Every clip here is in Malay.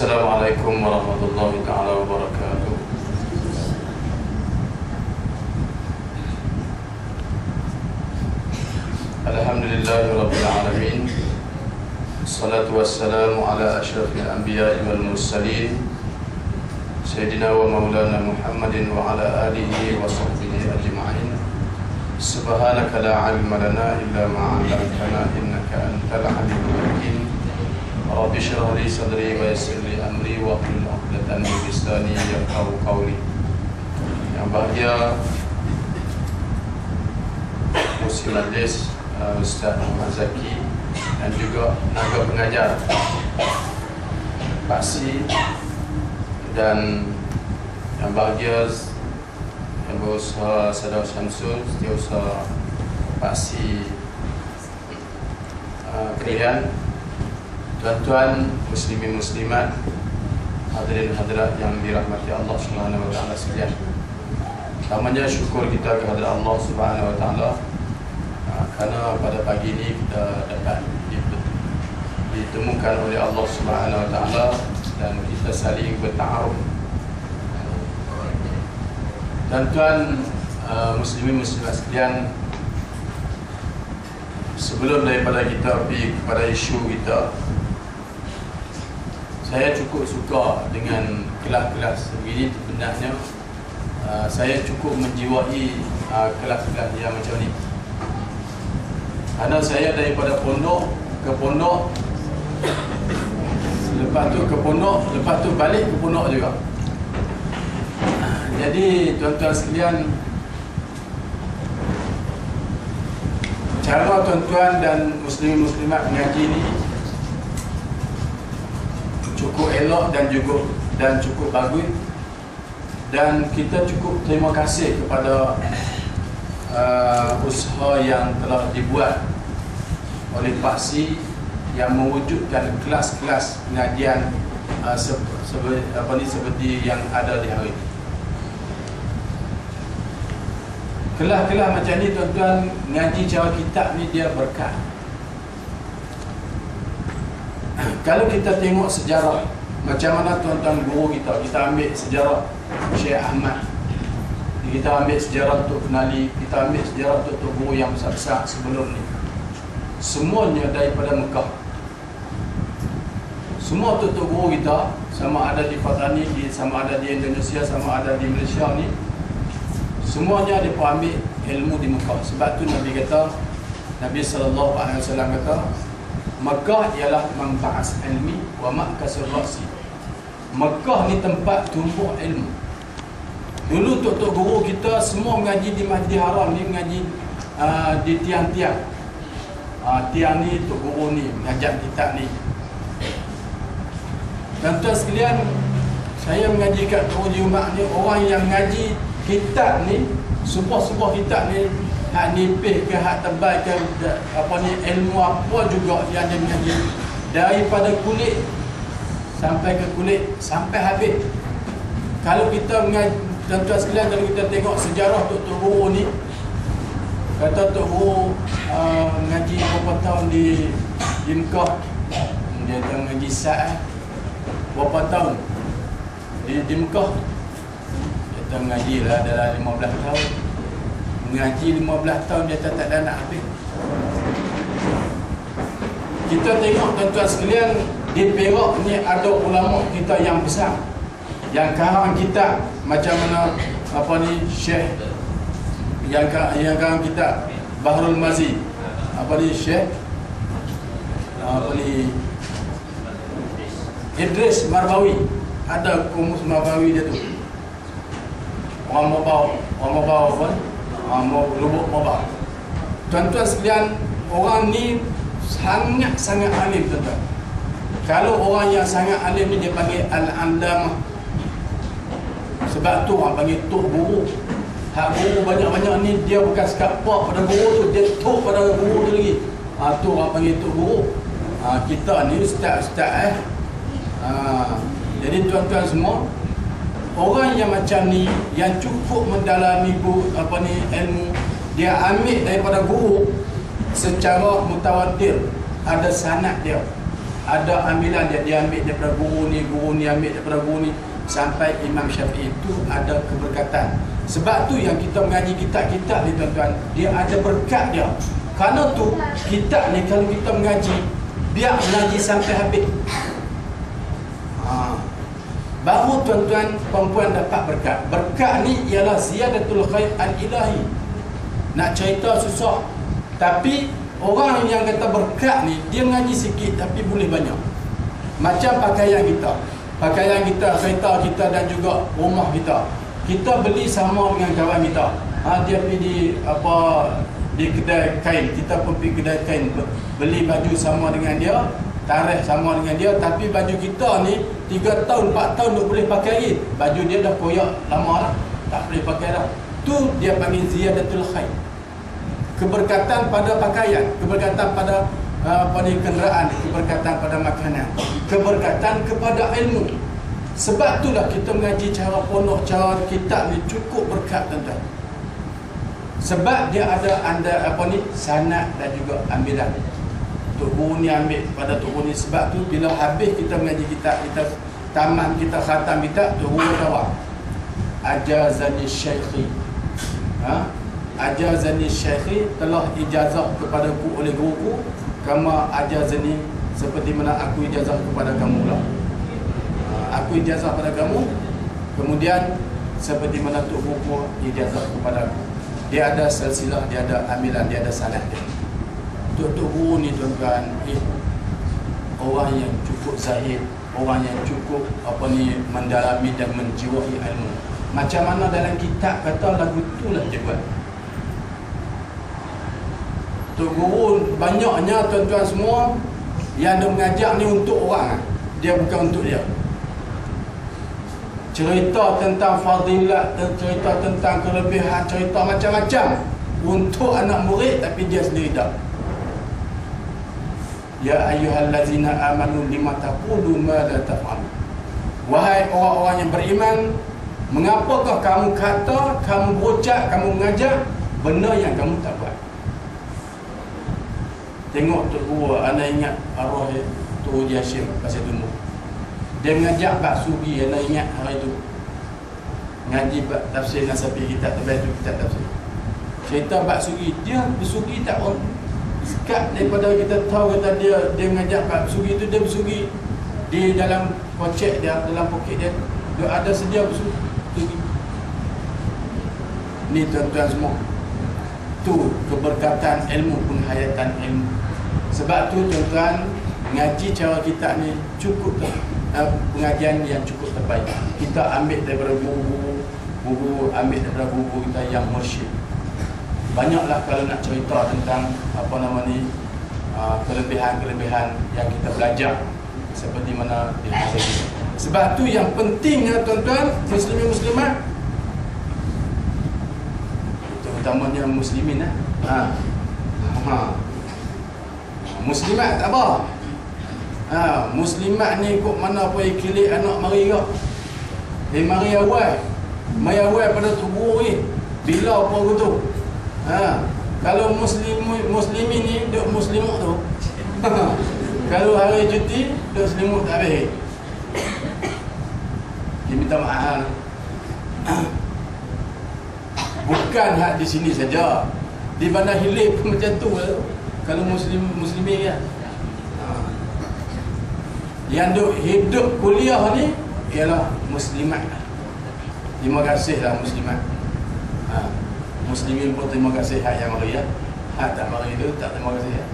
Assalamualaikum warahmatullahi taala wabarakatuh. Alhamdulillahirabbil alamin. Wassalatu wassalamu ala asyrafil anbiya'i wal mursalin Sayyidina wa maulana Muhammadin wa ala alihi wa sahbihi ajma'in. Subhanaka la ilma lana illa ma 'allamtana innaka antal alimul hakim. Rabbi shrah li sadri wa yassir li amri wa hlul 'uqdatam min lisani yafqahu qawli. Yang bahagia Musi Majlis Ustaz Muhammad Zaki dan juga tenaga pengajar Pak Si, dan yang bahagia Yang Berusaha Sadar Syamsul, Setiausaha Pak Si Kalian, tuan-tuan muslimin muslimat, hadirin hadirat yang dirahmati Allah Subhanahu wa taala sekalian. Pertamanya syukur kita kepada Allah Subhanahu wa taala kerana pada pagi ini kita dapat ditemukan oleh Allah Subhanahu wa taala dan kita saling bertaaruf. Tuan-tuan muslimin muslimat sekalian, sebelum daripada kita pergi kepada isu kita, saya cukup suka dengan kelas-kelas begini. Sebenarnya saya cukup menjiwai kelas-kelas yang macam ni, kerana saya daripada pondok ke pondok, lepas tu ke pondok, lepas tu balik ke pondok juga. Jadi tuan-tuan sekalian, cara tuan-tuan dan muslim-muslimat mengaji ni cukup elok dan cukup bagus, dan kita cukup terima kasih kepada usaha yang telah dibuat oleh Pak Si yang mewujudkan kelas-kelas pengajian seperti yang ada di hari ini. Kelas-kelas macam ni tuan-tuan, ngaji cara kitab ni dia berkat. Kalau kita tengok sejarah macam mana tuan-tuan guru kita ambil sejarah Syekh Ahmad, kita ambil sejarah Tok Kenali, kita ambil sejarah Tok guru yang besar-besar sebelum ni, semuanya daripada Mekah. Semua Tok guru kita, sama ada di Fatani, sama ada di Indonesia, sama ada di Malaysia ni, semuanya mereka ambil ilmu di Mekah. Sebab tu Nabi kata, Nabi SAW kata, Mekah ialah manfa'as ilmi wa ma'kasur rasi. Mekah ni tempat tumbuh ilmu. Dulu tok-tok guru kita semua mengaji di Masjid Haram ni, mengaji di tiang-tiang. Tiang ni tok guru ni mengajar kitab ni. Tuan-tuan sekalian, saya mengaji kat Tok Jumat ni, orang yang mengaji kitab ni, sebuah kitab ni, hak nipis ke, hak tebal ke, apa ni, ilmu apa juga yang dia mengaji, daripada kulit sampai ke kulit, sampai habis. Kalau kita mengaji, tuan-tuan sekalian, kalau kita tengok sejarah Tok Guru ni, kata Tok Guru mengaji berapa tahun di Mekah, dia mengaji berapa tahun di Mekah, kita mengaji lah dalam 15 tahun. Mengaji 15 tahun dia tak ada nak habis. Kita tengok tuan-tuan sekalian, di Perak ni ada ulama kita yang besar yang karang kitab macam mana apa ni, Syekh yang karang kitab Bahrul Mazi, apa ni, Syekh apa ni, Idris Marbawi, ada Kumus Marbawi dia tu, orang Mabau pun Lubuk Mabau. Tuan-tuan sekalian, orang ni sangat-sangat alim tuan-tuan. Kalau orang yang sangat alim ni dia panggil Al-Andamah. Sebab tu orang panggil Tok Guru. Hak guru banyak-banyak ni dia bukan sekat pak pada guru tu, dia tok pada guru tu lagi. Tu orang panggil Tok Guru. Kita ni ustaz-ustaz jadi tuan-tuan semua, orang yang macam ni, yang cukup mendalami ilmu, dia ambil daripada guru secara mutawatir, ada sanad dia. ada ambilan dia ambil daripada guru ni ambil daripada guru ni, sampai Imam Syafi'i itu ada keberkatan. Sebab tu yang kita mengaji kitab-kitab ni tuan-tuan, dia ada berkat dia. Kerana tu kitab ni kalau kita mengaji, biar mengaji sampai habis, baru tuan-tuan perempuan dapat berkat. Berkat ni ialah ziyadatul khair al-ilahi. Nak cerita susah, tapi orang yang kata berkat ni, dia mengaji sikit tapi boleh banyak. Macam pakaian kita, kereta kita dan juga rumah kita. Kita beli sama dengan kawan kita. Dia pergi di kedai kain, kita pun pergi kedai kain, beli baju sama dengan dia, tarikh sama dengan dia, tapi baju kita ni 3 tahun 4 tahun tak boleh pakai lagi. Baju dia dah koyak lama lah, tak boleh pakai dah. Tu dia panggil ziyadatul khair. Keberkatan pada pakaian, keberkatan pada kenderaan, keberkatan pada makanan, keberkatan kepada ilmu. Sebab itulah kita mengaji cara pondok, cara kitab ni cukup berkat tuan-tuan. Sebab dia ada sanad dan juga ambilan. Tok Guru ni ambil pada Tok Guru ni. Sebab tu bila habis kita mengaji kitab, kita tamat, kita khatam kitab, Tok Guru jawab, ajazani syaikhi, ajazani syaikhi, telah ijazah kepadaku oleh guruku, kama ajazani, seperti mana aku ijazah kepada kamu lah. Aku ijazah kepada kamu, kemudian seperti mana Tok Guru ijazah kepada aku. Dia ada silsilah, dia ada ambilan, dia ada sanad dia. Tok Guru ni tuan-tuan, orang yang cukup zahid, orang yang cukup mendalami dan menjiwai ilmu. Macam mana dalam kitab kata lagu itulah dia buat. Tok Guru banyaknya tuan-tuan semua yang dia mengajak ni untuk orang, dia bukan untuk dia. Cerita tentang fadilat, cerita tentang kelebihan, cerita macam-macam untuk anak murid, tapi dia sendiri tak. Ya ayyuhallazina amanu lima taqulu ma la taf'alun. Wahai orang-orang yang beriman, mengapakah kamu kata, kamu berucap, kamu mengajak benda yang kamu tak buat? Tengok Tok Guru, anda ingat arwah Tok Haji Hashim Pasir Tumbuh. Dia mengajak bab sugi, anda ingat hari itu ngaji bab tafsir Nasabi, kitab terbaik tu, kitab tafsir. Cerita bab sugi, dia bersugi tak orang sekat daripada kita tahu kata dia mengajak bab sugi tu, dia bersugi di dalam kocek dia, dalam poket dia ada sedia bersugi. Ni tuan-tuan semua, tu keberkatan ilmu, penghayatan ilmu. Sebab tu tuan-tuan, ngaji cara kita ni cukup pengajian yang cukup terbaik. Kita ambil daripada guru ambil daripada guru kita yang mursyid. Banyaklah kalau nak cerita tentang kelebihan-kelebihan yang kita belajar seperti mana di masa kita. Sebab tu yang penting tuan-tuan, muslimin muslimat, terutamanya muslimin muslimat tak apa. Muslimat ni kok mana apa ikilik anak mari ke? Mari awal pada tubuh ni. Bila apa tu? Kalau muslimin ni duk muslimuk tu. Kalau hari cuti duk selimut tak habis. Dia minta maaf. Bukan hak di sini saja. Di Bandar Hilir pun macam tu. Kalau muslimin kan. Yang duk hidup kuliah ni ialah muslimat. Terima kasihlah muslimat. Muslimin pun terima kasih hak yang mari ya. Hak tak mari tu tak terima kasih ya.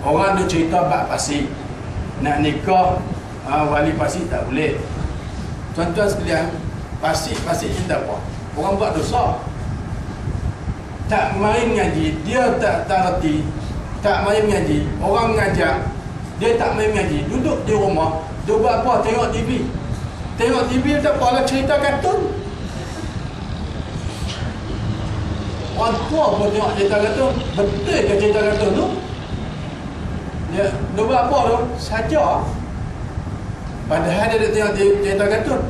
Orang duk cerita bab pasir, nak nikah wali pasir tak boleh. Tuan-tuan sekalian, pasir ni tak apa. Orang buat dosa. Tak mari mengaji, dia tak reti. Tak mari mengaji, orang mengajak, dia tak main mengaji, duduk di rumah, dia buat apa? Tengok TV. Tengok TV tak apalah, cerita kartun. Orang tua pun tengok cerita kartun. Betul ke cerita kartun tu? Dia buat apa tu? Saja. Padahal dia tengok cerita kartun.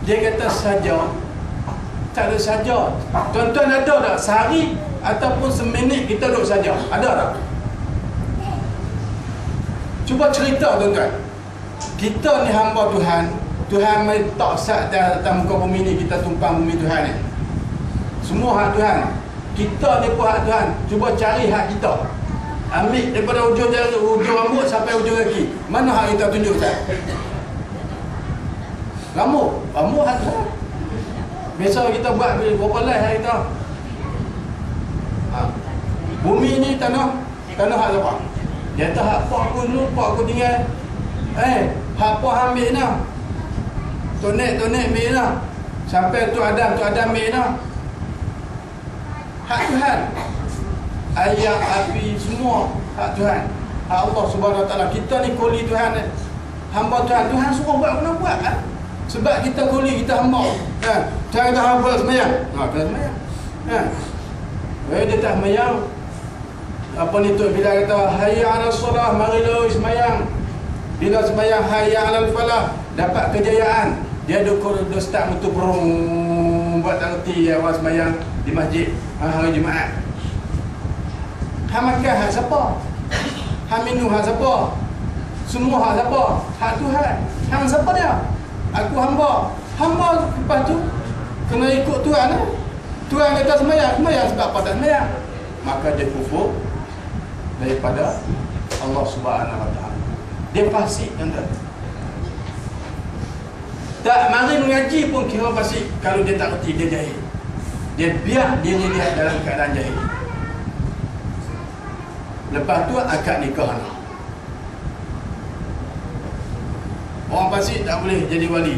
Dia kata saja. Tak ada saja. Tuan-tuan ada tak? Sehari ataupun seminit kita duduk saja? Ada tak? Cuba cerita tuan-tuan. Kita ni hamba Tuhan. Tuhan tak sat atas muka bumi ni, kita tumpang bumi Tuhan ni. Semua hak Tuhan. Kita ni pun hak Tuhan. Cuba cari hak kita. Ambil daripada ujung rambut sampai ujung kaki. Mana hak kita tunjuk tak? Rambut hak Tuhan. Biasa kita buat berapa lai hak kita. Bumi ni tanah hak siapa? Dia tak hak pak aku dulu, pak aku tinggal. Hak pak ambil nah. Tonek ambil nah. Sampai tu Adam ambil nah. Hak Tuhan. Air, api, semua hak Tuhan. Hak Allah Subhanahu Wa Taala. Kita ni kuli Tuhan, hamba Tuhan. Tuhan suruh buat, kena buat kan? Sebab kita kuli, kita hamba. Tuhan kata hamba semayang. Kena semayang. Dia tak semayang. Apa ni tu, bila kata hayya 'alas solah, marilah semayang. Bila semayang hayya 'alal falah, dapat kejayaan. Dia dia start untuk buat tak reti awal semayang di masjid hari Jumaat. Hak makan hak siapa? Hak minum hak siapa? Semua hak siapa? Hak Tuhan. Hang siapa dia? Aku hamba. Hamba lepas tu kena ikut Tuhan lah. Tuhan kata semayang sebab apa tak semayang? Maka dia kufur daripada Allah Subhanahu Wa Taala. Dia fasik tuan-tuan. Tak mari mengaji pun kira fasik. Kalau dia tak reti, dia jahil. Dia biar diri dia dalam keadaan jahil. Lepas tu akad nikah anak. Orang fasik tak boleh jadi wali.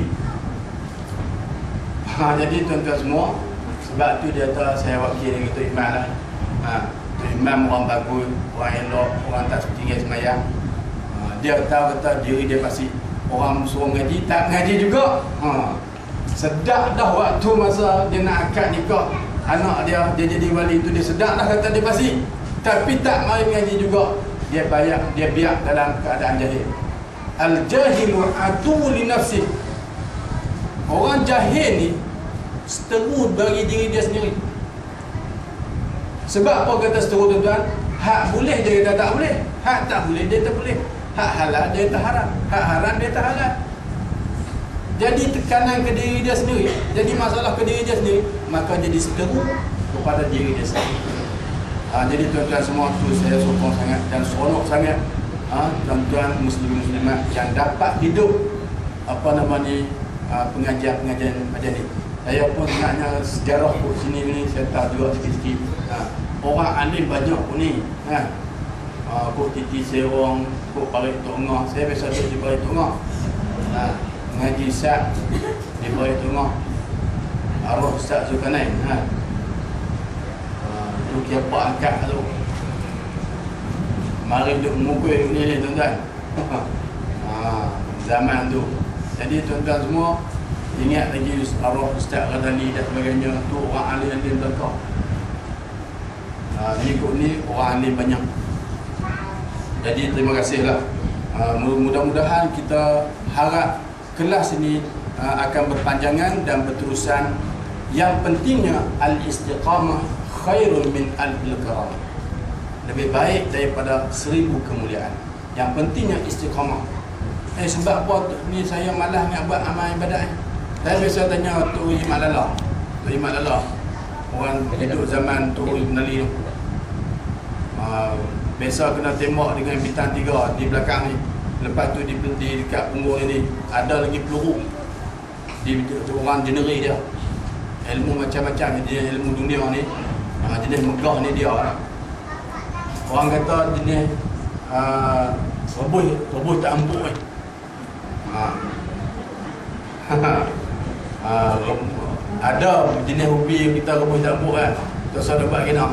Jadi tuan-tuan semua, sebab tu dia tahu saya wakil dengan Tok Imam lah. Tok Imam orang bagus, orang elok, orang tak tinggal semayang. Dia tahu kata diri dia fasik. Orang suruh ngaji, tak ngaji juga. Sedap dah waktu masa dia nak akad nikah anak dia jadi wali tu, dia sedap dah kata dia fasik. Tapi tak mari mengaji juga. Dia biar dalam keadaan jahil. Al-jahilu adu li nafsih. Orang jahil ni seteru bagi diri dia sendiri. Sebab apa kata seteru tuan-tuan? Hak boleh dia kata tak boleh. Hak tak boleh dia tak boleh. Hak halal dia tak haram. Hak haram dia tak halal. Jadi tekanan ke diri dia sendiri. Jadi masalah ke diri dia sendiri. Maka jadi seteru kepada diri dia sendiri. Jadi tuan-tuan semua tu saya sokong sangat dan seronok sangat tuan-tuan muslim-muslimat yang dapat hidup pengajian-pengajian macam ni. Saya pun naknya sejarah kat sini ni saya tahu juga sikit-sikit. Orang alim banyak pun ni. Kok Titi Serong, kok Parit Tengah. Saya biasa duduk di Parit Tengah. Mengaji Sat di Parit Tengah. Arwah Ustaz Zulkarnain. Tu kiapa angkat tu. Mari duduk mengukul ni tuan-tuan. Zaman tu. Jadi tuan-tuan semua ingat lagi arwah Ustaz Radali dan sebagainya. Tu orang alim-alim belakang. Ni orang alim banyak. Jadi terima kasihlah. Mudah-mudahan kita harap kelas ini akan berpanjangan dan berterusan. Yang pentingnya al-istiqamah khairun min alfil karam. Lebih baik daripada 1000 kemuliaan. Yang pentingnya istiqamah. Sebab apa ni saya malas nak buat amal ibadat. Saya biasa tanya Tok Imam Lala. Tok Imam Lala orang hidup zaman Tok Ibn Ali tu. Biasa kena tembak dengan bintang 3 di belakang ni. Lepas tu di dekat punggung ni ada lagi peluru. Di orang jeneri dia. Ilmu macam-macam dia, ilmu dunia ni. Jenis megah ni dia lah. Orang kata jenis rebus tak empuk ni. Ada jenis ubi yang kita rebus tak empuk kan. Terus ada buat kena.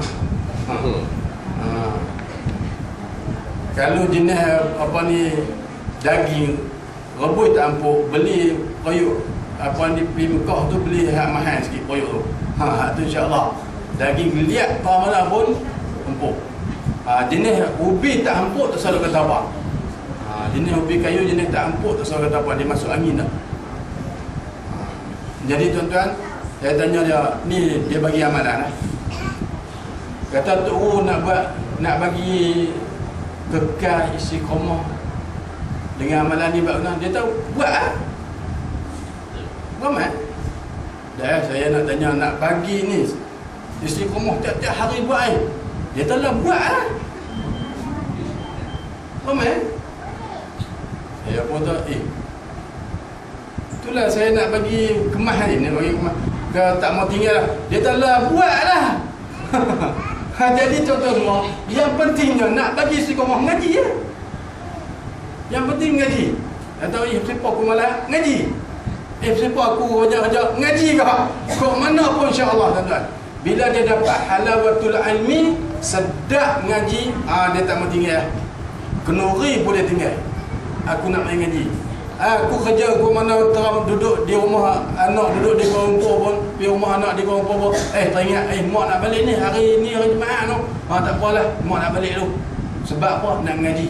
Kalau jenis daging rebus tak empuk, beli koyuk di Mekah tu, beli hak mahal sikit koyuk tu. Hak tu insya-Allah. Daging liat kau mana pun empuk. Jenis ubi tak empuk tak selalu kata apa. Jenis ubi kayu jenis tak empuk tak selalu kata apa, dia masuk angin dah. Jadi tuan-tuan, saya tanya dia, ni dia bagi amalan lah. Kata Tok nak bagi kekal istiqamah dengan amalan ni buat guna. Dia tahu buat ah. Ramai. Dah saya nak tanya nak pagi ni istiqamah tiap-tiap hari buat ai. Dia tahu lah buat ah. Ramai. Saya pun tak itulah saya nak bagi kemas ni, nak bagi kemas. Kalau tak mau tinggal lah, dia tak lah buat lah. Jadi contohnya, yang pentingnya nak bagi istiqamah ngaji ya. Yang penting ngaji. Atau siapa aku malah ngaji. Siapa aku rajak-rajak ngaji kok mana pun insya-Allah tuan-tuan. Bila dia dapat halawatul ilmi, sedap ngaji, dia tak mau tinggal. Kenuri boleh tinggal. Aku nak main ngaji. Aku kerja aku mana terang duduk di rumah anak, duduk di Kuala Lumpur pun, di rumah anak di Kuala Lumpur pun, teringat mak nak balik ni hari ni hari Jumaat tu. Tak apalah, mak nak balik dulu. Sebab apa? Nak ngaji.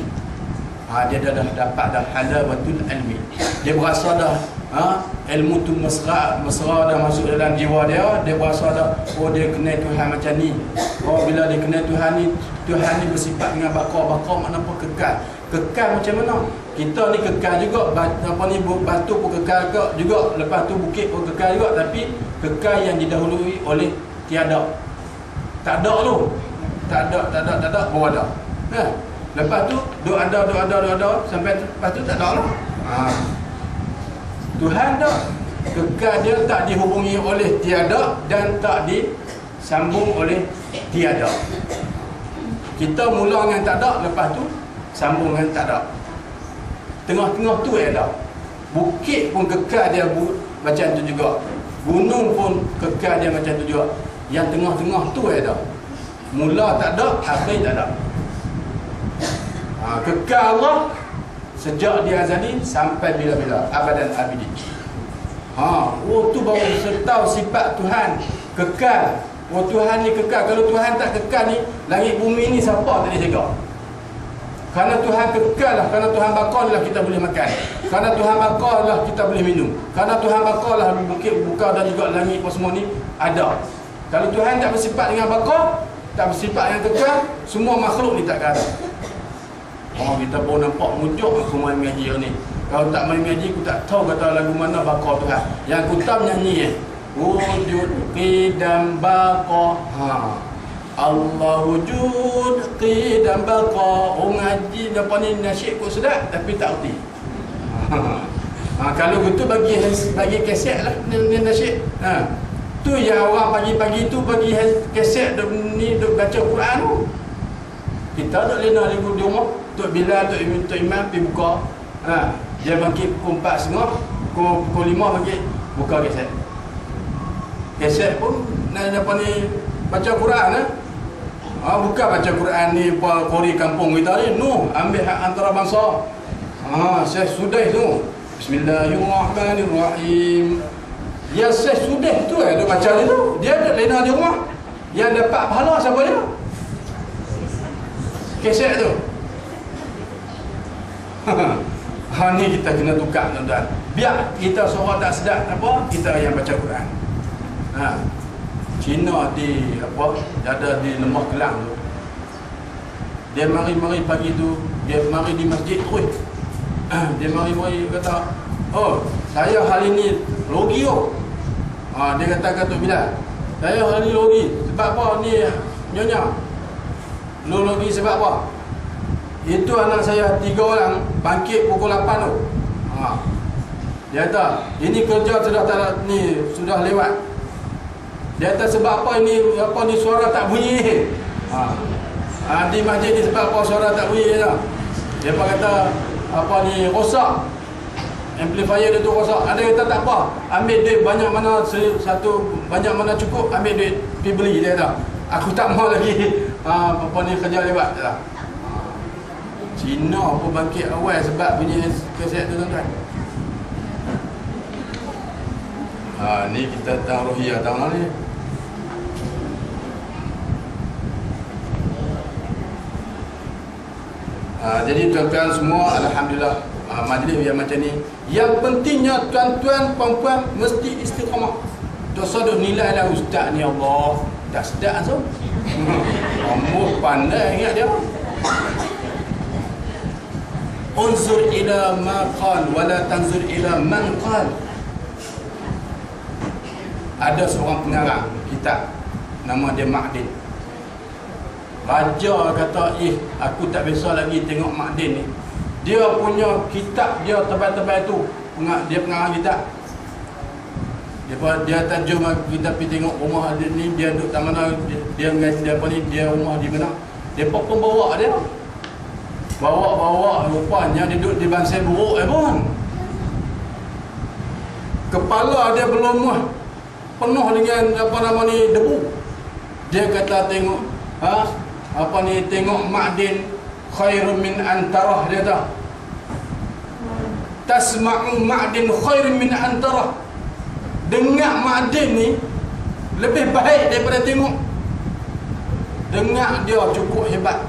Dia dah dapat dah halawatul ilmi. Dia berasa dah ilmu tu mesra dah masuk dalam jiwa dia. Dia berasa dah dia kenal Tuhan macam ni. Bila dia kenal Tuhan ni bersifat dengan bakar makna apa kekal. Kekal macam mana? Kita ni kekal juga, batu pun kekal juga, lepas tu bukit pun kekal juga, tapi kekal yang didahului oleh tiada. Tak ada tu. Tak ada, baru ada. Lepas tu duk ada sampai lepas tu tak ada lah. Tuhan dah kekal, dia tak dihubungi oleh tiada dan tak disambung oleh tiada. Kita mula dengan tak ada, lepas tu sambung dengan tak ada. Tengah-tengah tu ada. Bukit pun kekal dia macam tu juga. Gunung pun kekal dia macam tu juga. Yang tengah-tengah tu ada. Mula tak ada, akhir tak ada. Kekal Allah sejak dia azali sampai bila-bila, abadan abidi. Tu baru tahu sifat Tuhan kekal. Tuhan ni kekal. Kalau Tuhan tak kekal ni, langit bumi ni siapa tak boleh jaga? Kerana Tuhan kekal lah, kerana Tuhan bakar lah kita boleh makan. Kerana Tuhan bakar lah kita boleh minum. Kerana Tuhan bakar lah bukit buka dan juga langit apa semua ni ada. Kalau Tuhan tak bersifat dengan bakar, tak bersifat dengan kekal, semua makhluk ni tak ada. Kita baru nampak muncul aku main mengaji ni. Kalau tak main mengaji, aku tak tahu kata lagu mana bakar Tuhan. Yang aku tahu nyanyi wujud qidam bakar. Allah wujud qidam baqa. Ngaji apa ni nasyid kot sedap tapi tak erti. Kalau gitu bagi kaset lah ni nasyid. Tu yang orang pagi-pagi tu bagi kaset ni duk baca Quran tu. Kita tak lena di rumah. Tok Bilal, Tok Imam pergi buka. Dia bangkit pukul 4.30, pukul 5 bangkit buka kaset. Kaset pun apa ni baca Quran bukan baca Quran ni Kori kampung kita ni. Ambil hak antarabangsa. Syekh Sudaih tu. Bismillahirrahmanirrahim. Ya Syekh Sudaih tu dia baca dia tu. Dia ada lena di rumah. Yang dapat pahala siapa dia? Keset tu. Ni kita kena tukar tuan-tuan. Biar kita suara tak sedap apa, kita yang baca Quran. Cina di ada di Lembah Kelang tu. Dia mari pagi tu, dia mari di masjid terus. Dia mari kata, saya hari ni logi dia kata Tok Bilal, saya hari ni logi. Sebab apa ni nyonya? Lu logi sebab apa? Itu anak saya 3 orang bangkit pukul 8 tu. Dia kata, ini kerja sudah lewat. Dia kata sebab apa ni suara tak bunyi. Di masjid ni sebab apa suara tak bunyi dah. Dia kata rosak. Amplifier dia tu rosak. Ada kata tak apa. Ambil duit banyak mana banyak mana cukup, ambil duit pergi beli dia kata. Aku tak mau lagi kerja lewat dah. Cina pun bangkit awal sebab bunyi kaset tu tuan-tuan. Ni kita tentang Ruhiyah tahun ni. Jadi tuan-tuan semua, alhamdulillah majlis yang macam ni. Yang pentingnya tuan-tuan puan-puan mesti istiqamah. Dosa duk nilai lah ustaz ni Allah. Dah sedap so. Kamu pandai ingat dia. Unzur ila ma qal wala tanzur ila man qal. Ada seorang pengarang kitab, nama dia Ma'din. Raja kata, aku tak biasa lagi tengok Ma'din ni. Dia punya kitab dia tebal-tebal tu. Dia pengarang kitab. Dia tajam kita pergi tengok rumah dia ni, dia duduk tak mana, dia apa ni, dia rumah di mana. Dia pun bawa dia. Bawa rupanya dia duduk di bansai buruk pun. Kepala dia belum penuh dengan apa nama ni, debu. Dia kata tengok tengok Ma'din khairun min antarah, dia kata. Tasma'u Ma'din khairun min antarah. Dengar Ma'din ni lebih baik daripada tengok. Dengar dia cukup hebat.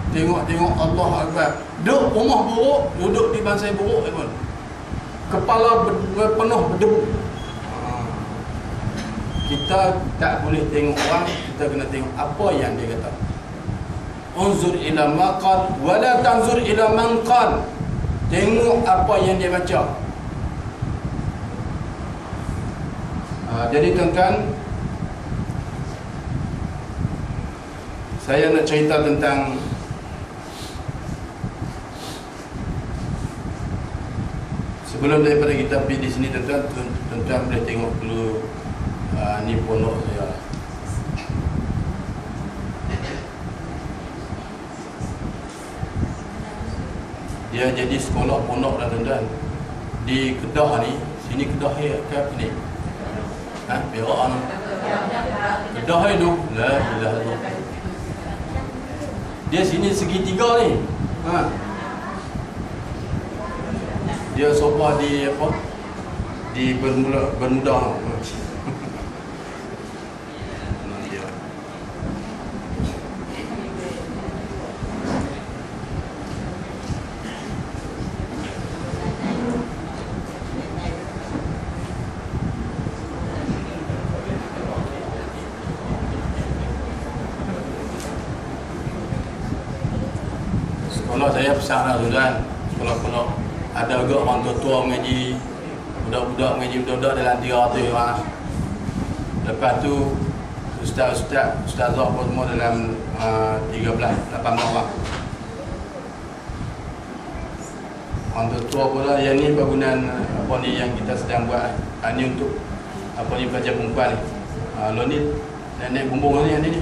Tengok Allah Akbar. Duduk rumah buruk, duduk di bansai buruk pun. Kepala penuh berdebu. Kita tak boleh tengok orang, kita kena tengok apa yang dia kata. Unzur ila ma qal wala tanzur ila man qal. Tengok apa yang dia baca. Jadi tuan-tuan, saya nak cerita tentang sebelum daripada kita pergi di sini, tuan-tuan boleh tengok dulu ni pondok saya. Dia jadi sekolah pondok dah tuan-tuan. Di Kedah ni, sini Kedah ke apa ni? Perak ni. Kedah ni, la ilaha illallah. Dia sini segitiga ni. Dia sopa di apa? Di Bermuda. Sekolah saya besar lah tuan-tuan. Sekolah-sekolah ada juga orang tua-tua mengaji, budak-budak mengaji, budak-budak dalam 300 orang. Lepas tu ustazah pun semua dalam 18 orang. Orang tua-tua pula yang ni bangunan apa ni yang kita sedang buat ni untuk apa ni pelajar perempuan ni. Lo ni nenek bumbung ni yang ni.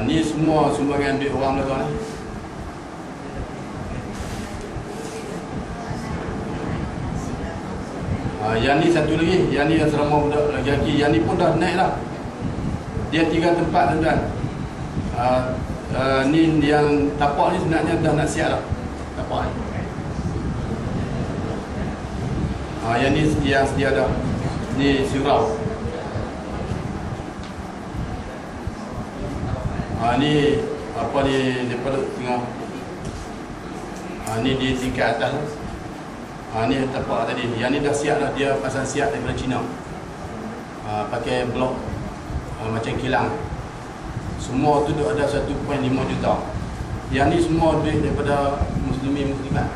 Ni semua sumbangan duit orang belakang ni. Yang ni satu lagi, yang ni asrama budak lelaki, yang ni pun dah naik lah. Dia 3 tempat tuan-tuan. Ni yang tapak ni sebenarnya dah nak siap dah. Tapak ni. Yang ni yang sedia dah. Ni surau. Ni apa ni daripada tengah. Ni di tingkat atas. Ni tapak tadi. Yang ni dah siap dah, dia pasang siap daripada Cina. Pakai blok macam kilang. Semua tu ada 1.5 juta. Yang ni semua duit daripada muslimat.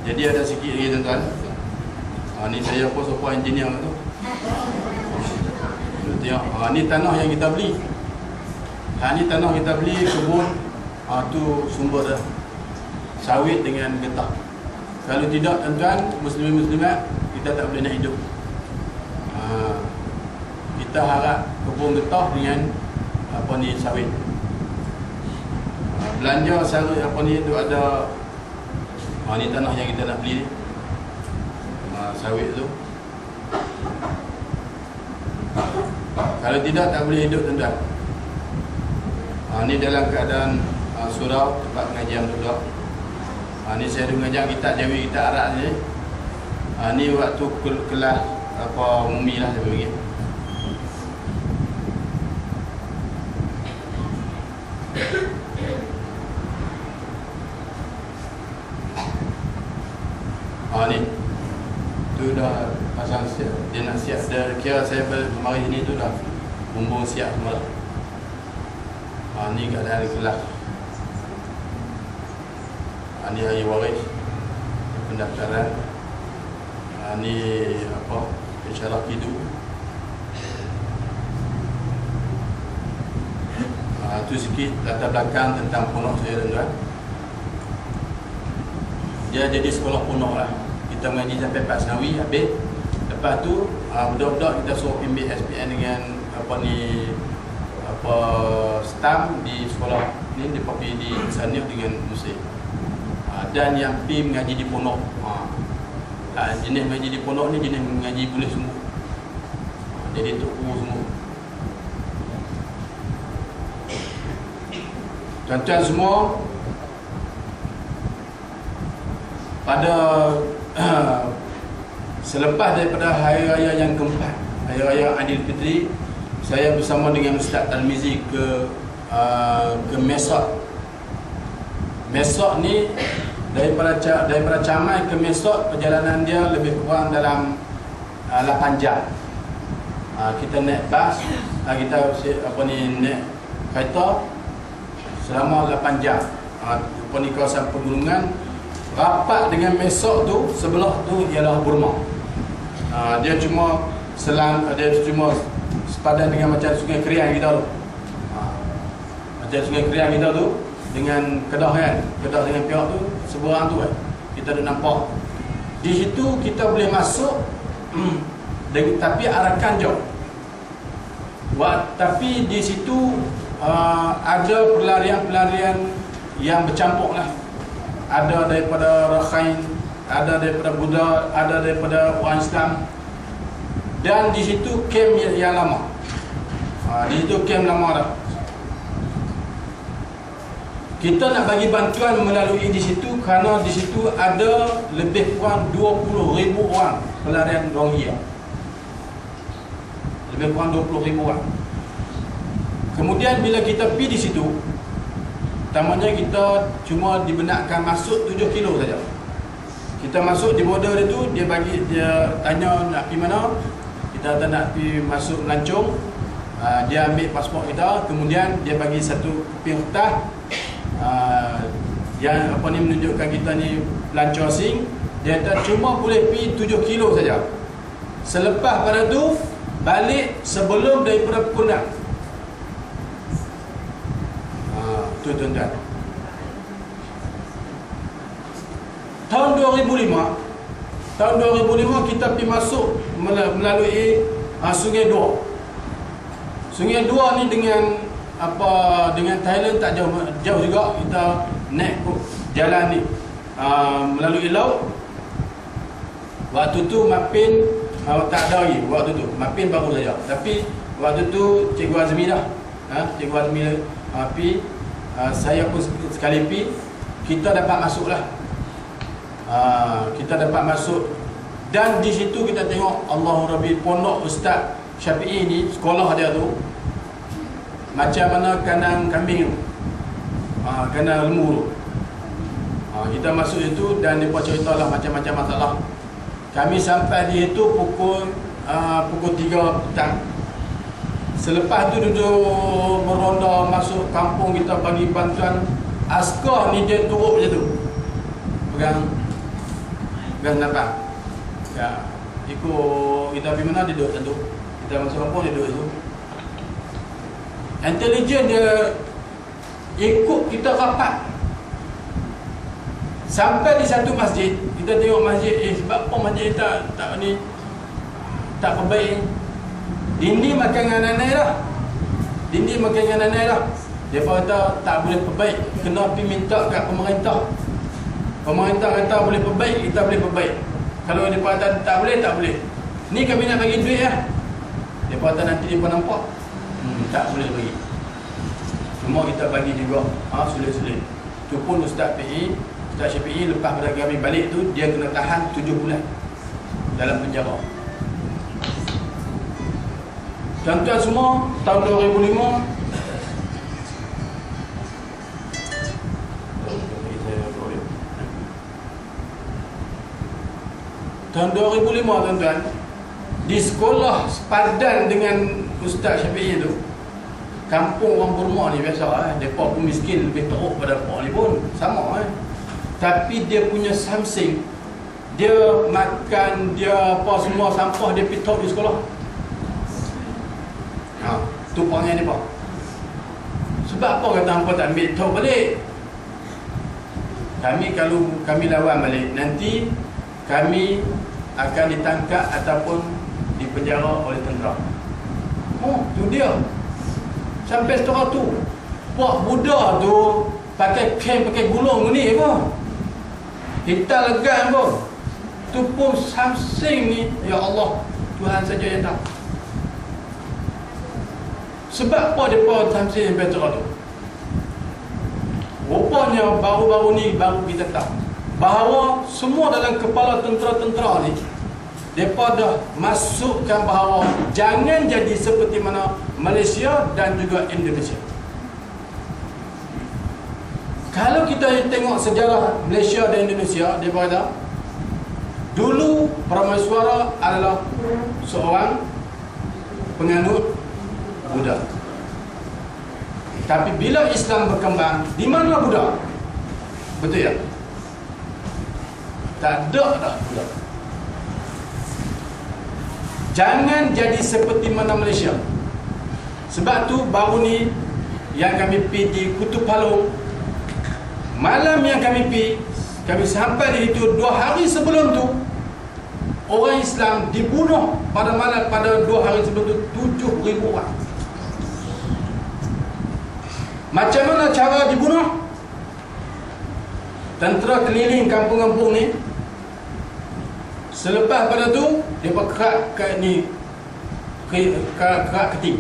Jadi ada sikit lagi tuan-tuan. Ni saya pun sopa engineer tu. Tengok, ni tanah yang kita beli. Ni tanah kita beli, kebun. Tu sumber dah. Sawit dengan getah. Kalau tidak tuan-tuan, muslimat, kita tak boleh nak hidup. Kita harap kebun getah dengan apa ni sawit. Belanja sawit apa ni tu ada. Ni tanah yang kita nak beli ni. Sawit tu. Kalau tidak tak boleh hidup tuan-tuan. Ni dalam keadaan surau tempat pengajian budak. Ni saya ada mengajar kitab Jawi, kitab Arab ni. Ni waktu kelas apa umumi lah saya bagi. Ni tu dah pasang siap. Dia nak siap. Dia kira saya mari sini tu dah bumbung siap semua lah. Ni keadaan hari kelas. Ni hari waris, pendaftaran. Ni apa, isyarat hidup. Itu sikit latar belakang tentang Ponok saya, tuan-tuan. Dia jadi sekolah Ponok lah. Kita mengaji sampai Pak Senawi habis. Lepas tu budak-budak kita suruh ambil SPN dengan stamp di sekolah ni, dia pergi di Sanif dengan Musim. Dan yang pergi mengaji di Ponok, jenis mengaji di Ponok ni jenis mengaji boleh semua. Jadi tok guru semua. Tuan-tuan semua, pada selepas daripada Hari Raya yang keempat, Hari Raya Aidilfitri, saya bersama dengan Ustaz Tarmizi ke Mesot. Mesot ni daripada Camai ke Mesot, perjalanan dia lebih kurang dalam 8 jam. Kita naik bas, kita naik kereta selama 8 jam. Kawasan pegunungan. Rapat dengan Mesot tu, sebelah tu ialah Burma. Dia cuma sepadan dengan macam Sungai Krian kita tu. Macam Sungai Krian kita tu dengan Kedah kan, Kedah dengan Perak tu seberang tu kan. Kita dah nampak. Di situ kita boleh masuk tapi arakan jauh. Tapi di situ ada pelarian-pelarian yang bercampur lah. Ada daripada Rakhine, ada daripada Buddha, ada daripada orang Islam. Dan di situ kem yang lama. Di situ kem lama dah. Kita nak bagi bantuan melalui di situ kerana di situ ada lebih kurang 20,000 orang pelarian Rohingya. Lebih kurang 20,000 orang. Kemudian bila kita pergi di situ, pertamanya kita cuma dibenarkan masuk 7 kilo saja. Kita masuk di border dia tu, dia tanya nak pergi mana. Kita kata nak pergi masuk Melancong. Dia ambil pasport kita, kemudian dia bagi satu keping kertas yang menunjukkan kita ni pelancong asing. Dia kata cuma boleh pergi 7 kilo saja. Selepas pada tu balik sebelum daripada pukul 6. Tu tuan-tuan. Tahun 2005 kita pergi masuk melalui Sungai Dua. Sungai Dua ni dengan Thailand tak jauh juga. Kita naik jalan ni melalui laut. Waktu tu Mapin tak ada lagi waktu tu. Mapin baru saja. Tapi waktu tu Cikgu Azmi dah. Cikgu Azmi pergi. Saya pun sekali pergi. Kita dapat masuk lah. Kita dapat masuk. Dan di situ kita tengok Allahu Rabbi, pondok Ustaz Syafi'i ni, sekolah dia tu macam mana kandang kambing tu, kandang lembu tu. Kita masuk itu dan mereka ceritalah macam-macam masalah. Kami sampai di itu pukul 3 petang. Selepas tu duduk meronda masuk kampung, kita bagi bantuan. Askar ni dia turut macam tu, pegang nampak. Ya, ikut kita pergi mana dia duduk tentu. Kita masuk kampung dia duduk tu. Intelijen dia ikut kita rapat. Sampai di satu masjid, kita tengok masjid, sebab apa masjid tak perbaik. Dinding makan dengan nanai dah. Dinding makan dengan nanai dah. Dia kata tak boleh perbaik, kena pergi minta kat pemerintah. Pemerintah kata boleh perbaik, kita boleh perbaik. Kalau dia kata tak boleh. Ni kami nak bagi duit lah. Dia kata nanti dia pun nampak. Tak boleh bagi. Cuma kita bagi juga. Sulit-sulit. Itu pun Ustaz Syafi'i lepas pada kami balik tu, dia kena tahan 7 bulan dalam penjara. Tuan-tuan semua, tahun 2005 tuan-tuan, di sekolah sepadan dengan Ustaz Syafi'i tu, kampung orang Burma ni biasa mereka pun miskin, lebih teruk pada mereka ni pun sama tapi dia punya something, dia makan, dia apa semua sampah dia pitok di sekolah. Tu perangai dia pak. Sebab apa kata hampa tak ambil tahu balik? Kalau kami lawan balik, nanti kami akan ditangkap ataupun dipenjara oleh tentera. Tu dia. Sampai setara tu. Puak Buddha tu pakai kem, pakai gulung ni apa? Kita legan apa? Tu pun something ni, ya Allah, Tuhan saja yang tahu. Sebab apa mereka something yang betul tu? Rupanya baru-baru ni baru kita tahu bahawa semua dalam kepala tentera-tentera ni mereka dah masukkan bahawa jangan jadi seperti mana Malaysia dan juga Indonesia. Kalau kita tengok sejarah Malaysia dan Indonesia, dia berkata dulu Permaiswara adalah seorang penganut Buddha. Tapi bila Islam berkembang, di mana Buddha? Betul ya? Tak ada dah Buddha. Jangan jadi seperti mana Malaysia. Sebab tu baru ni yang kami pergi di Kutub Palung, malam yang kami pergi, kami sampai di situ 2 hari sebelum tu, orang Islam dibunuh pada 2 hari sebelum tu 7,000 orang. Macam mana cara dibunuh? Tentera keliling kampung-kampung ni. Selepas pada tu, dia kerak kat ni, kerak keting.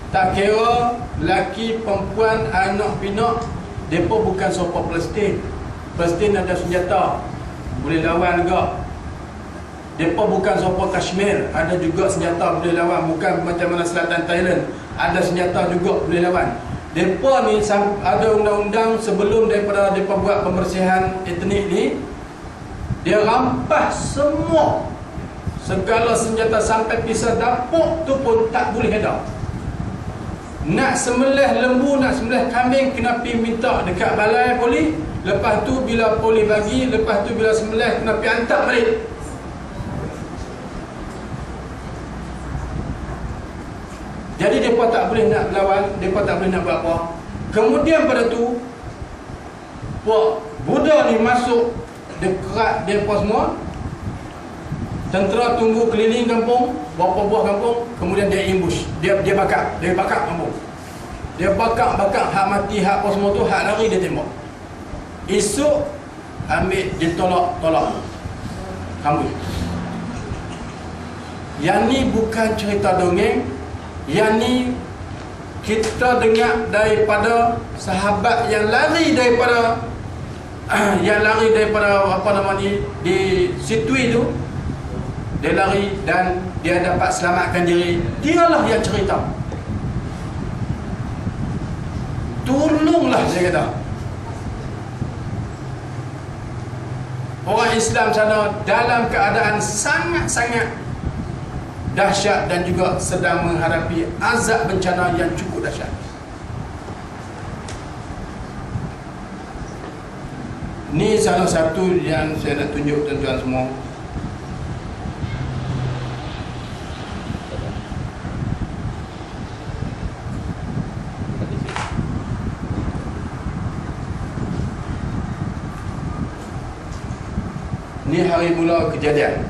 Tak kira lelaki, perempuan, anak, pinak, mereka bukan sopa Palestin. Palestin ada senjata, boleh lawan juga. Mereka bukan sopa Kashmir, ada juga senjata boleh lawan. Bukan macam mana selatan Thailand, ada senjata juga boleh lawan. Mereka ni ada undang-undang sebelum daripada mereka buat pembersihan etnik ni, dia rampas semua segala senjata sampai pisau dapur tu pun tak boleh ada. Nak sembelih lembu, nak sembelih kambing, kena pergi minta dekat balai poli. Lepas tu bila poli bagi, lepas tu bila sembelih kena pergi hantar balik. Jadi mereka tak boleh nak lawan, mereka tak boleh nak buat apa. Kemudian pada tu puak Buddha ni masuk, dia kerak mereka semua. Tentera tunggu keliling kampung, berapa buah kampung, kemudian dia ambush, dia bakar kampung. Dia bakar hak mati, hak apa semua tu, hak lari dia tembak. Esok ambil dia tolak kampung. Yang ni bukan cerita dongeng, yang ni kita dengar daripada sahabat yang lari daripada apa nama ni, di Situi tu. Dia lari dan dia dapat selamatkan diri. Dialah yang cerita. Tolonglah, saya kata. Orang Islam sana dalam keadaan sangat-sangat dahsyat dan juga sedang menghadapi azab bencana yang cukup dahsyat. Ni salah satu yang saya nak tunjuk tuan-tuan semua. Ni hari mula kejadian.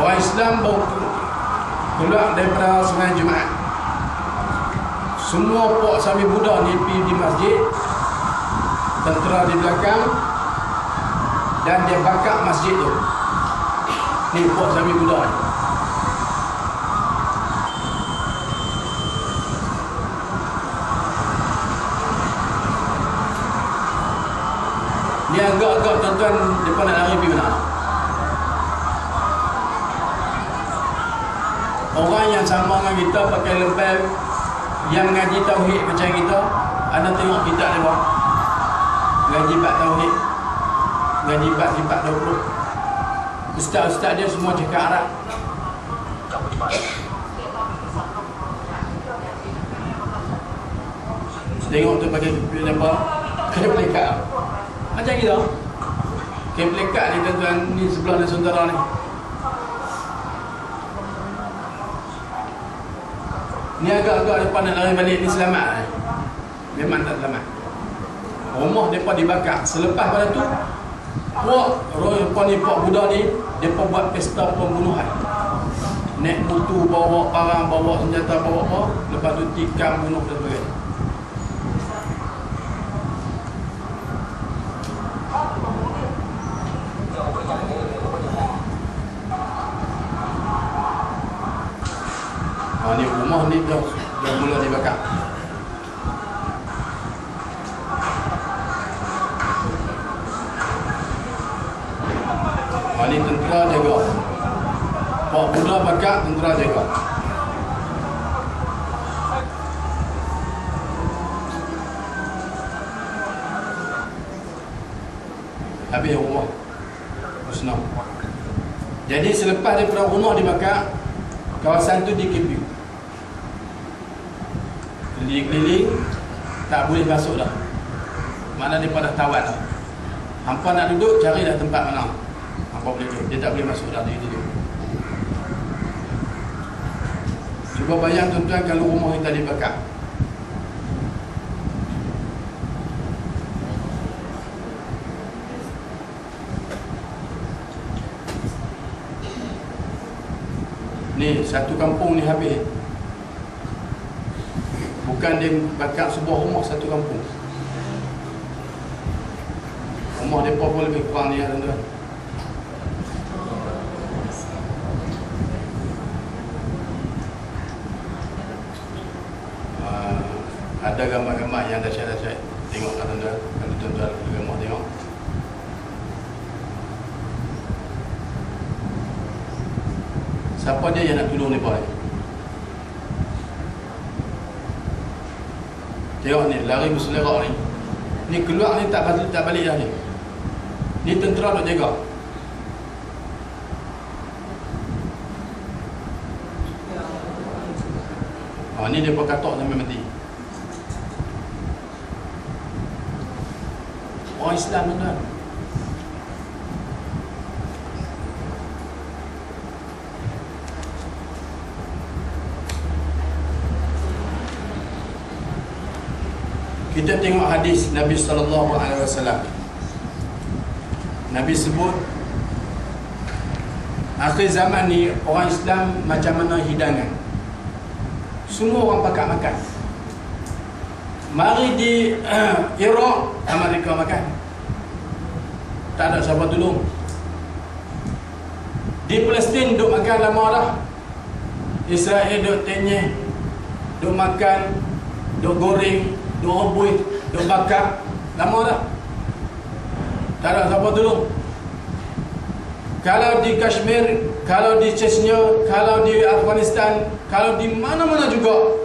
Orang Islam baru keluar daripada sembahyang Jumaat. Semua puak Sami Buddha ni pergi di masjid, tentera di belakang, dan dia bakar masjid tu. Ni puak Sami Buddha ni. Ni agak-agak tuan-tuan, mereka nak lari pergi mana? Orang yang sama dengan kita pakai lembar yang ngaji tauhid macam kita, anda tengok kita lewat. ngaji bab tauhid, ngaji bab 20. Ustaz-ustaz dia semua cakap Arab. Tengok tu pakai apa? Kain pelekat. Macam gitu. Kain pelekat ni tuan-tuan ni sebelah dan saudara ni. Ni agak-agak depan nak lari balik ni selamat. Memang tak selamat. Rumah mereka dibakar. Selepas pada tu, Pak budak ni, mereka buat pesta pembunuhan. Naik motor, bawa barang, bawa senjata, bawa apa. Lepas tu tikam, bunuh dan sebagainya. Ni rumah ni dah mula dibakar. Ni tentera jaga. Pak budak bakar, tentera jaga. Habis rumah musnah. Jadi selepas daripada rumah dibakar, kawasan tu dikepiu. Keliling-keliling, tak boleh masuk dah. Mana dia dah tawat dah. Hampa nak duduk, cari dah tempat mana hampa boleh duduk. Dia tak boleh masuk dah, dia duduk. Cuba bayang tuan-tuan kalau rumah kita dibakar. Ni satu kampung ni habis. Bukan dia bakar sebuah rumah, satu kampung. Rumah mereka pun lebih kurang ni, tuan-tuan. Ada gambar-gambar yang dahsyat-dahsyat. Tengoklah tuan-tuan. Kalau tuan-tuan gambar tengok. Siapa dia yang nak tolong mereka ni? Tengok ni, lari berselerak ni. Ni keluar ni tak balik dah ni. Ni tentera nak jaga. Ni dia katok sampai mati. Orang Islam tuan-tuan. Kita tengok hadis Nabi SAW. Nabi sebut akhir zaman ni orang Islam macam mana hidangan. Semua orang pakat makan. Mari di Iraq, Amerika makan. Tak ada siapa tolong. Di Palestin duk makan lama dah. Israel duk tenyeh, duk makan, duk goreng, duk rebus, duk bakar. Lama dah. Tak ada siapa tolong. Kalau di Kashmir, kalau di Chechnya, kalau di Afghanistan, kalau di mana-mana juga,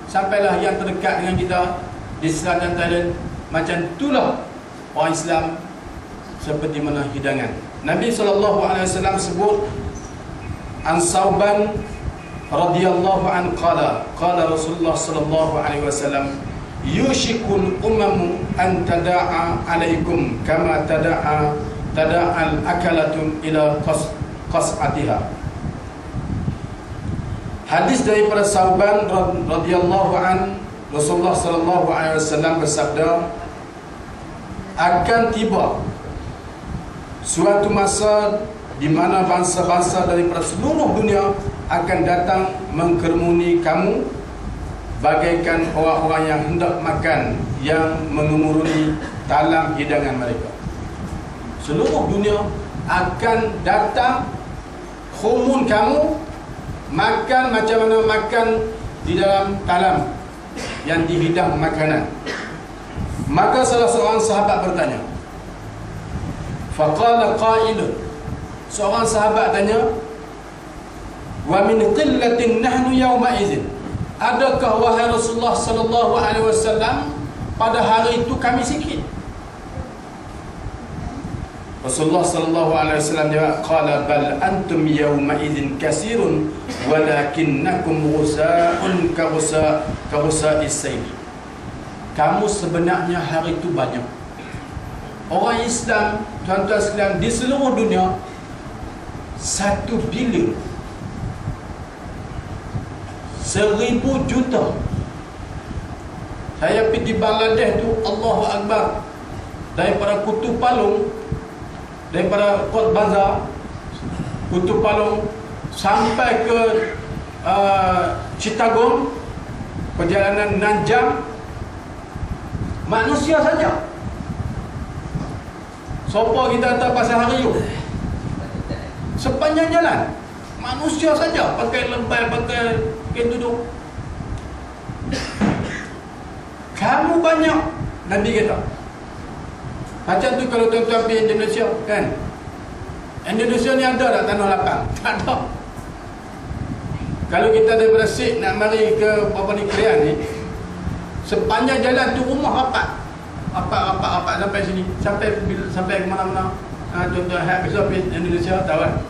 sampailah yang terdekat dengan kita di selatan Thailand, macam itulah orang Islam seperti mana hidangan. Nabi SAW sebut an Sauban radhiyallahu an qala Rasulullah SAW yushikul umamu an tada'a alaikum kama tada'al akalatun ila qas'atiha. Hadis daripada Sauban radhiyallahu an, Rasulullah SAW bersabda, akan tiba suatu masa di mana bangsa-bangsa daripada seluruh dunia akan datang mengkerumuni kamu bagaikan orang-orang yang hendak makan yang mengemuruni talam hidangan mereka. Seluruh dunia akan datang khumun kamu, makan macam mana makan di dalam talam yang dihidang makanan. Maka salah seorang sahabat bertanya, faqala qailun, seorang sahabat tanya, wa min qillatin nahnu yawma idzin, adakah wahai Rasulullah sallallahu alaihi wasallam pada hari itu kami sikit? Rasulullah sallallahu alaihi wasallam dia qala bal antum yawma idzin katsirun walakinnakum ghusaa'un kaghusaa'is sayl. Kamu sebenarnya hari itu banyak. Orang Islam, tuan-tuan sekalian, di seluruh dunia 1 bilion 1000 juta. Saya pergi di Bangladesh tu, Allahu Akbar, daripada Kutub Palung, daripada Kot Bazar, Kutub Palung sampai ke Chittagong, perjalanan 6 jam, manusia saja. Sopo kita hantar pasal hari tu, sepanjang jalan manusia saja, pakai lebay, pakai kain duduk. Kamu banyak, Nabi kata. Macam tu kalau tuan-tuan pergi Indonesia, kan? Indonesia ni ada tak tanah lapang? Tak ada. Kalau kita daripada Sik nak mari ke Krian ni, sepanjang jalan tu rumah rapat sampai sini, sampai ke mana-mana. Tuan-tuan besok pergi Indonesia, tahu kan?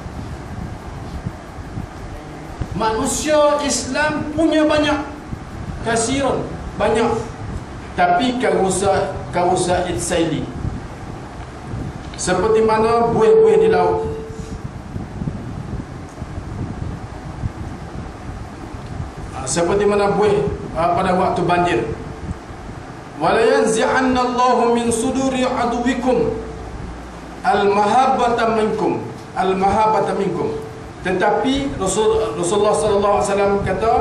Manusia Islam punya banyak, kasirun, banyak, tapi karusa itsaili, seperti mana buih-buih di laut. Seperti mana buih pada waktu banjir. Wala yanzi'anna Allahu min suduri aduwikum al-mahabbata minkum. Tetapi Rasulullah sallallahu alaihi wasallam kata,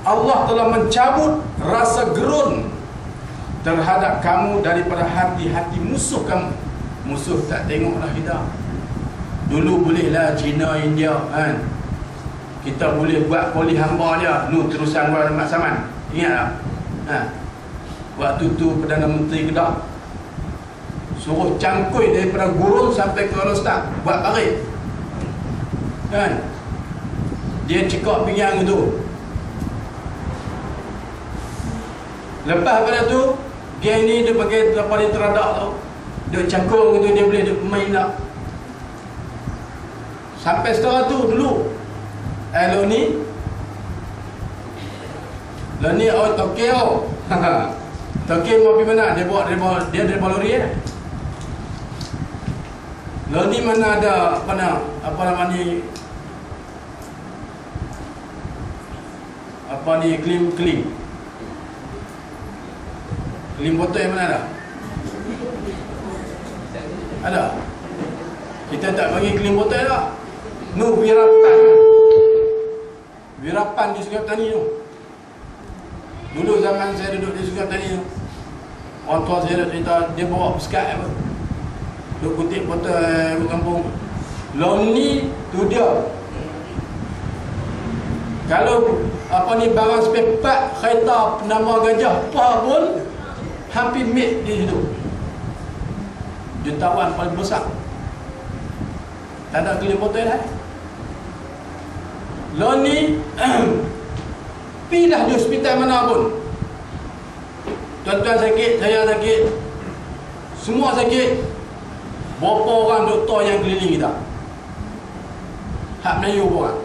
Allah telah mencabut rasa gerun terhadap kamu daripada hati-hati musuh kamu. Musuh tak tengoklah kita. Dulu bolehlah Cina, India, kan? Kita boleh buat poli hamba dia. Nu terusan buat Mat Saman. Ingat tak? Waktu tu Perdana Menteri Kedah suruh cangkui daripada Gurun sampai ke Rostak buat parit, kan? Dia cekak pinggang tu. Lepas pada tu, geng ni dia pakai apa dia teradak tu, dia cangkung tu, dia boleh main nak. Sampai setara tu dulu. Lo ni Tokyo. Tokyo mau pergi mana? Dia dari lori ya. Lo ni mana ada apa nama ni klim botol yang mana ada? Ada. Kita tak bagi klim botol tak? Nu Wirapan di Sungai Petani tu. Dulu zaman saya duduk di Sungai Petani tu, orang tua saya cerita, dia bawa peskat apa, duk kutip botol kampung. Long ni tu dia. Kalau barang spare part kereta nama gajah apa pun hampir made di situ. Jutawan paling besar. Tak ada keli botol dah. Lo ni pergilah di hospital mana pun. Tuan-tuan sakit, saya sakit, semua sakit. Berapa orang doktor yang keliling kita? Hak Melayu pun.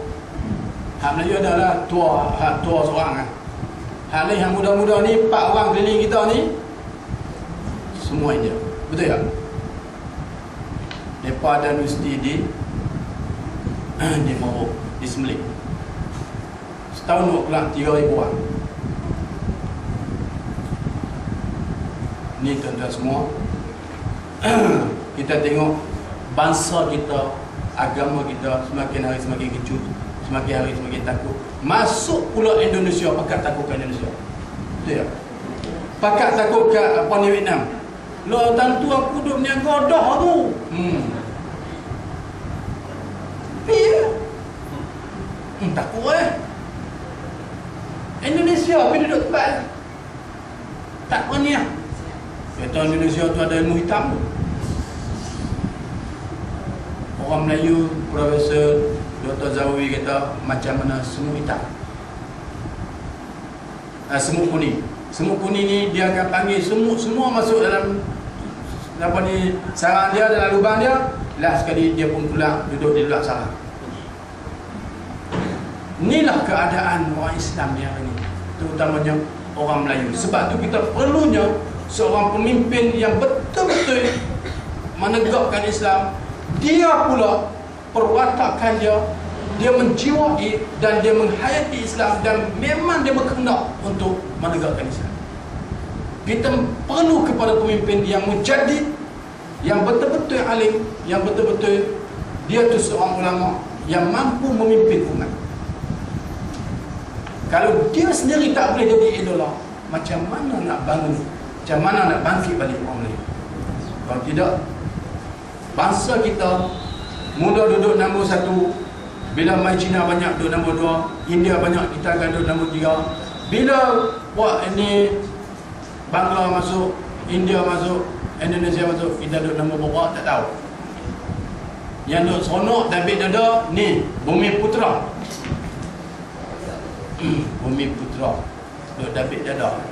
Hak Melayu adalah tua seorang kan. Hak ni yang muda-muda ni 4 orang keliling kita ni semua India. Betul tak? Mereka ada universiti di Morok, di Semelik. Setahun nak keluar 3,000 orang. Ni tuan-tuan semua, kita tengok bangsa kita, agama kita semakin hari semakin kecut, semakin hari semakin takut. Masuk pula Indonesia, pakat takut ke Indonesia. Betul tak? Pakat takut ke Vietnam. Lo tentu aku duduk niaga dah tu. Takut Indonesia pergi duduk tempat tak berani lah. Kata Indonesia tu ada ilmu hitam tu. Orang Melayu, Profesor Dr. Zawi kata macam mana semut hitam, semut kuning. Semut kuning ni dia akan panggil semut semua masuk dalam sarang dia, dalam lubang dia. last sekali dia pun pulang duduk di luar sana. Inilah keadaan orang Islam yang ini, terutamanya orang Melayu. Sebab tu kita perlunya seorang pemimpin yang betul-betul menegakkan Islam. Dia pula perwatakan dia menjiwai dan dia menghayati Islam, dan memang dia berkehendak untuk menegakkan Islam. Kita perlu kepada pemimpin yang mujaddid, yang betul-betul alim, yang betul-betul dia tu seorang ulama yang mampu memimpin umat. Kalau dia sendiri tak boleh jadi idola, macam mana nak bangun, macam mana nak bangkit balik orang Melayu? Kalau tidak, bangsa kita mula duduk nombor 1, bila mai Cina banyak duduk nombor 2, India banyak, kita akan duduk nombor 3. Bila ini Bangla masuk, India masuk, Indonesia masuk, kita duduk nombor berapa tak tahu. Yang duduk seronok dan beda dada ni Bumi Putra. Bumi Putra duduk David Dada.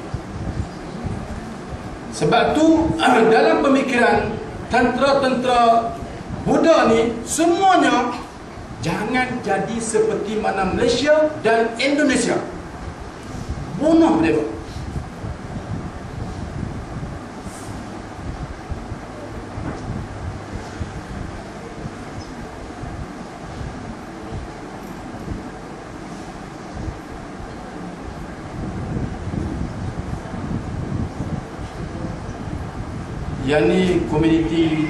Sebab tu dalam pemikiran tentera-tentera Buddha ni, semuanya jangan jadi seperti mana Malaysia dan Indonesia. Bunuh mereka. Yang ni komuniti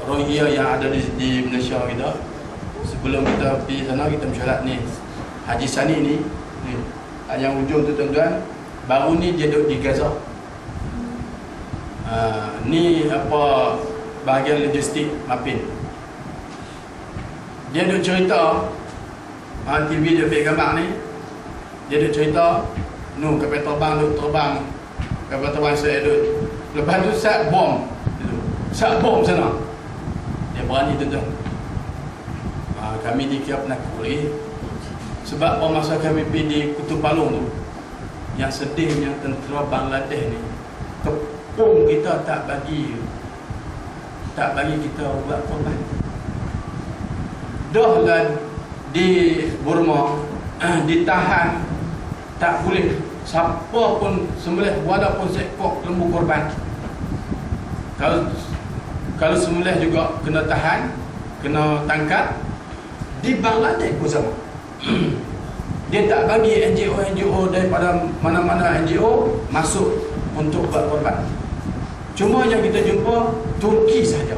Rohingya yang ada di Malaysia kita. Sebelum kita pergi sana, kita mesyuarat ni Haji Sani ni yang ujung tu tuan-tuan, baru ni dia duduk di Gaza. Ni bahagian logistik Mapin. Dia duduk cerita, TV dia ambil gambar ni, dia duduk cerita kapal terbang duduk terbang, kapal terbang saya duduk. Lepas tu sat bom sana. Dia berani tuan-tuan. Kami dikira penakut lagi. Sebab pada masa kami pergi di Kutub Palung tu, yang sedihnya tentera Bangladesh ni kepung kita, tak bagi kita buat korban. Dah lah di Burma ditahan, tak boleh siapa pun sembelih walaupun seekor lembu korban. Kalau sembelih juga kena tahan, kena tangkap. Di Bangladesh pun sama. Dia tak bagi NGO daripada mana-mana NGO masuk untuk buat korban. Cuma yang kita jumpa Turki saja,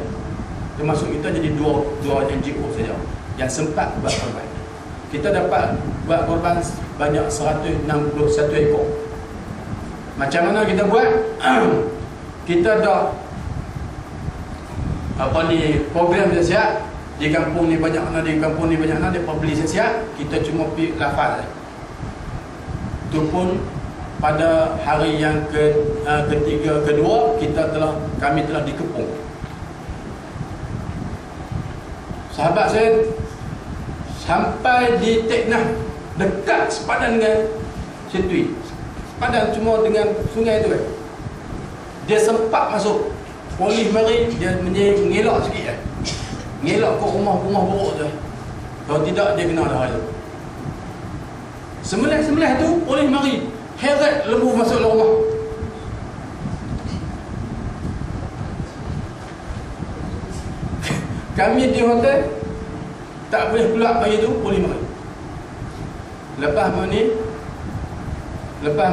termasuk kita jadi dua NGO saja yang sempat buat korban. Kita dapat buat korban banyak 161 ekor. Macam mana kita buat? Kita dah program siap. Di kampung ni banyak mana, di kampung ni banyak mana, dia beli siap. Kita cuma pergi lafaz. Itu pun pada hari yang kedua kami telah dikepung. Sahabat saya sampai di Teknah, dekat sepadan dengan Setui. Sepadan cuma dengan sungai tu kan. Dia sempat masuk. Polis mari, dia mengelak sikit kan. Ngelak ke rumah buruk tu. Kalau tidak, dia kena dah tu. Sembelih tu, polis mari. Heret lembu masuk dalam rumah. Kami di hotel tak boleh keluar pagi tu, polis mari. Lepas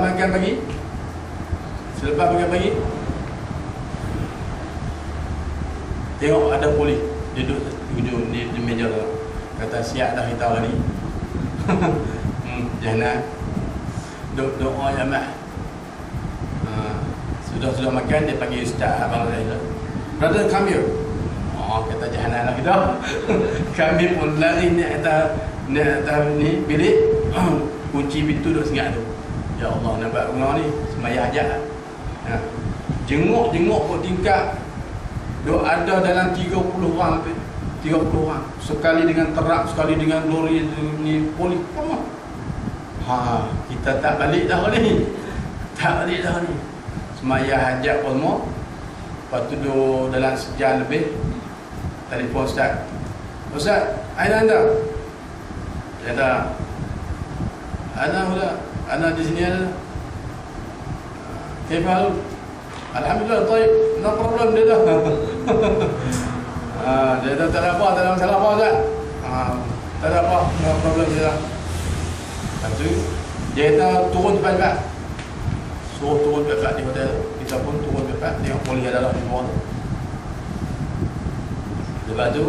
makan pagi, selepas makan pagi, tengok ada polis duduk di meja tu. Kata siap dah kita hari ni. Jangan doa ya mak. Sudah makan, dia panggil ustaz abang saya. Brother, come here. Kata jangan lah kita. Kami pun lari ni atas ni bilik. Kunci pintu duk sengat tu. Ya Allah, nampak rumah ni semaya hajat. Jenguk kot tingkap. Duk ada dalam 30 orang. Sekali dengan terak, sekali dengan lori ni polis. Kita tak balik dah ni. Semaya hajat pun semua. Lepas tu duduk dalam sejam lebih. telefon Ustaz. Ustaz, aina anda? Dia kata, ana di sini ada. Kaifa hal? Alhamdulillah, baik. No problem dia dah. Dia kata tak ada apa, tak ada masalah apa Ustaz. Tak ada apa, no problem dia dah. Lepas tu, dia kata turun cepat-cepat. Suruh turun cepat di hotel. Kita pun turun cepat, tengok polis ada dalam di bawah tu. Lepas tu